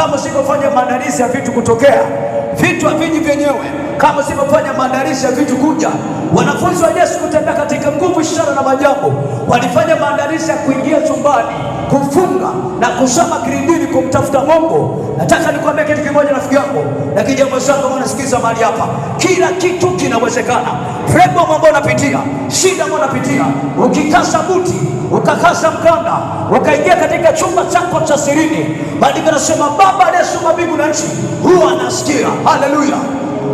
Kama usipofanya maandalizi ya vitu kutokea, vitu haviji vyenyewe. Kama usipofanya maandalizi ya vitu kuja. Wanafunzi wa Yesu kutembea katika nguvu, ishara na maajabu, walifanya maandalizi ya kuingia chumbani, kufunga na kusoma kilindini kumtafuta Mungu. Nataka nikwambie kitu kimoja rafiki yangu, na kijambo zako unasikiza mahali hapa, kila kitu kinawezekana. Prebo ambao unapitia, shida ambao unapitia, ukikasa buti, ukakasa mkanda, ukaingia katika chumba chako cha sirini, maandiko yanasema Baba aliyeumba mbingu na nchi huwa anasikia. Haleluya!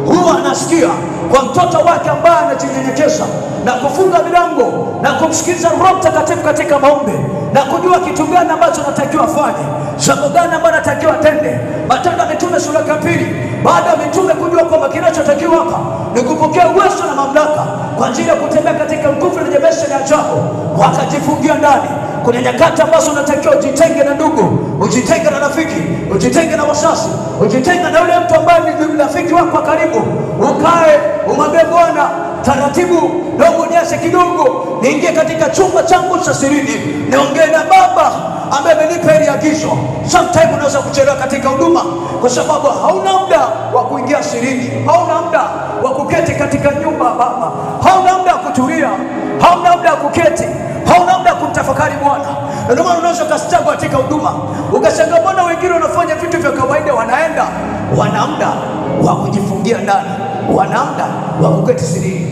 Huwa anasikia kwa mtoto wake ambaye anajinyenyekeza na kufunga milango na kumsikiliza Roho Mtakatifu katika maombi na kujua kitu gani ambacho anatakiwa afanye, jambo gani ambalo anatakiwa atende. Matendo ya Mitume sura ya 2, baada ya mitume kujua kwamba kinachotakiwa hapa ni kupokea uwezo na mamlaka kwa ajili ya kutembea katika nguvu na jeshi la ajabu, wakajifungia ndani. Kuna nyakati ambazo unatakiwa ujitenge na ndugu, ujitenge na rafiki, ujitenge na wazazi, ujitenge na yule mtu ambaye ni rafiki wako wa karibu. Ukae umwambie Bwana, taratibu dogo niache kidogo, niingie katika chumba changu cha sirini, niongee na Baba ambaye amenipa hili agizo. Sometimes unaweza kuchelewa katika huduma kwa sababu hauna muda wa kuingia sirini, hauna muda wa kuketi katika nyumba ya Baba, hauna muda wa kutulia, hauna muda wa kuketi, hauna muda kumtafakari Bwana. Ndio maana unaweza kustabu katika huduma ukashangaa, mbona wengine wanafanya vitu vya kawaida, wana muda wa kujifungia ndani, wana muda wa kuketi sirini.